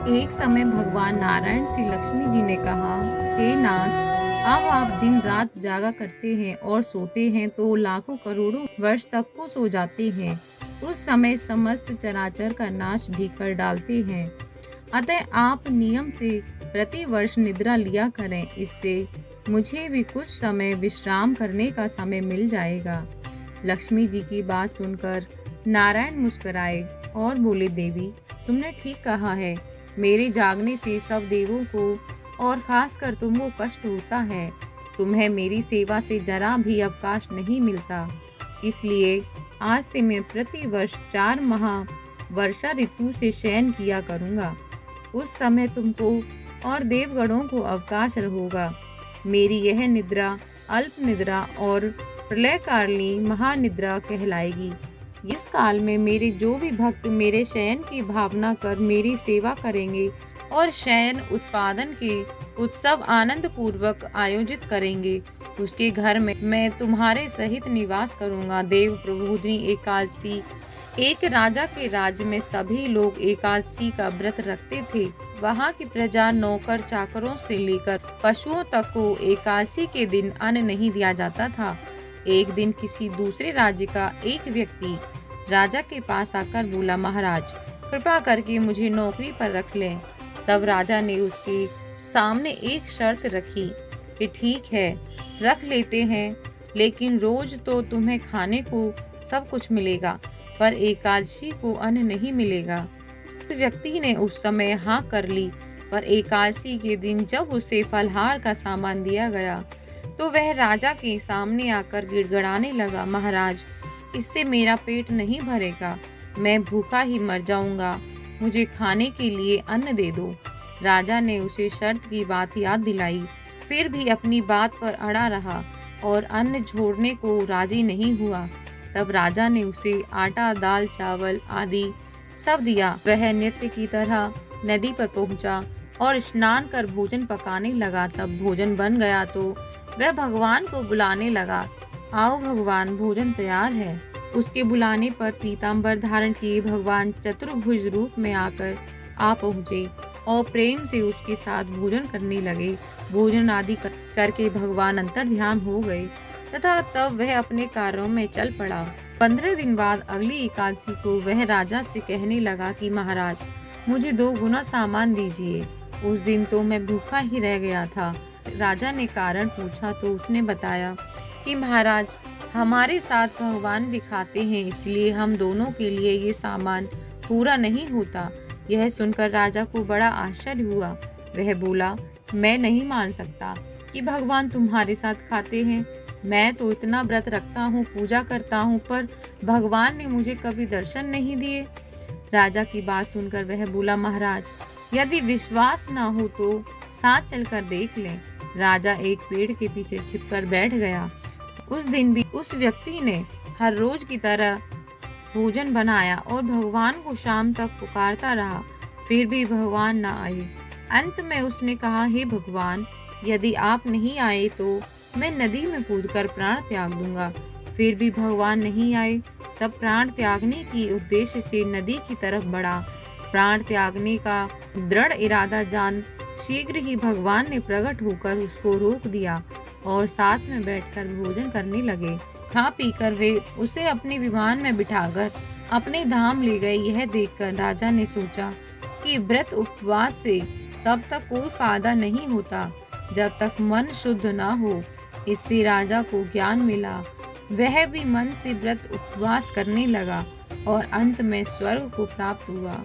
एक समय भगवान नारायण से लक्ष्मी जी ने कहा, हे नाथ, अब आप दिन रात जागा करते हैं और सोते हैं तो लाखों करोड़ों वर्ष तक को सो जाते हैं। उस समय समस्त चराचर का नाश भी कर डालते हैं। अतः आप नियम से प्रति वर्ष निद्रा लिया करें, इससे मुझे भी कुछ समय विश्राम करने का समय मिल जाएगा। लक्ष्मी जी की बात सुनकर नारायण मुस्कुराए और बोले, देवी, तुमने ठीक कहा है। मेरे जागने से सब देवों को और खासकर तुमको कष्ट होता है। तुम्हें मेरी सेवा से जरा भी अवकाश नहीं मिलता। इसलिए आज से मैं प्रति वर्ष 4 माह वर्षा ऋतु से शयन किया करूँगा। उस समय तुमको और देवगणों को अवकाश होगा। मेरी यह निद्रा अल्प निद्रा और प्रलयकालिनी महानिद्रा कहलाएगी। इस काल में मेरे जो भी भक्त मेरे शयन की भावना कर मेरी सेवा करेंगे और शयन उत्पादन के उत्सव आनंद पूर्वक आयोजित करेंगे, उसके घर में मैं तुम्हारे सहित निवास करूंगा। देव प्रबोधिनी एकादशी। एक राजा के राज्य में सभी लोग एकादशी का व्रत रखते थे। वहाँ की प्रजा नौकर चाकरों से लेकर पशुओं तक को एकादशी के दिन अन्न नहीं दिया जाता था। एक दिन किसी दूसरे राज्य का एक व्यक्ति राजा के पास आकर बोला, महाराज, कृपा करके मुझे नौकरी पर रख लें। तब राजा ने उसके सामने एक शर्त रखी कि ठीक है, रख लेते हैं, लेकिन रोज तो तुम्हें खाने को सब कुछ मिलेगा, पर एकादशी को अन्न नहीं मिलेगा। उस व्यक्ति ने उस समय हाँ कर ली, पर एकादशी के दिन जब उसे फलहार का सामान दिया गया तो वह राजा के सामने आकर गिड़गिड़ाने लगा, महाराज, इससे मेरा पेट नहीं भरेगा, मैं भूखा ही मर जाऊंगा, मुझे खाने के लिए अन्न दे दो। राजा ने उसे शर्त की बात याद दिलाई, फिर भी अपनी बात पर अड़ा रहा और अन्न छोड़ने को राजी नहीं हुआ। तब राजा ने उसे आटा, दाल, चावल आदि सब दिया। वह नित्य की तरह नदी पर पहुंचा और स्नान कर भोजन पकाने लगा। तब भोजन बन गया तो वह भगवान को बुलाने लगा, आओ भगवान, भोजन तैयार है। उसके बुलाने पर पीताम्बर धारण किए भगवान चतुर्भुज रूप में आकर आ पहुँचे और प्रेम से उसके साथ भोजन करने लगे। भोजन आदि करके भगवान अंतर ध्यान हो गए तथा तब वह अपने कार्यों में चल पड़ा। 15 दिन बाद अगली एकादशी को वह राजा से कहने लगा कि महाराज, मुझे 2 गुना सामान दीजिए। उस दिन तो मैं भूखा ही रह गया था। राजा ने कारण पूछा तो उसने बताया कि महाराज, हमारे साथ भगवान भी खाते हैं, इसलिए हम दोनों के लिए ये सामान पूरा नहीं होता। यह सुनकर राजा को बड़ा आश्चर्य हुआ। वह बोला, मैं नहीं मान सकता कि भगवान तुम्हारे साथ खाते हैं। मैं तो इतना व्रत रखता हूँ, पूजा करता हूँ, पर भगवान ने मुझे कभी दर्शन नहीं दिए। राजा की बात सुनकर वह बोला, महाराज, यदि विश्वास न हो तो साथ चलकर देख लें। राजा एक पेड़ के पीछे छिपकर बैठ गया। उस दिन भी उस व्यक्ति ने हर रोज की तरह भोजन बनाया और भगवान को शाम तक पुकारता रहा, फिर भी भगवान न आए। अंत में उसने कहा, हे भगवान, यदि आप नहीं आए तो मैं नदी में कूदकर प्राण त्याग दूंगा। फिर भी भगवान नहीं आए। तब प्राण त्यागने की उद्देश्य से नदी की तरफ बढ़ा। प्राण त्यागने का दृढ़ इरादा जान शीघ्र ही भगवान ने प्रकट होकर उसको रोक दिया और साथ में बैठकर भोजन करने लगे। खा पीकर वे उसे अपने विमान में बिठाकर अपने धाम ले गए। यह देखकर राजा ने सोचा कि व्रत उपवास से तब तक कोई फायदा नहीं होता जब तक मन शुद्ध ना हो। इससे राजा को ज्ञान मिला। वह भी मन से व्रत उपवास करने लगा और अंत में स्वर्ग को प्राप्त हुआ।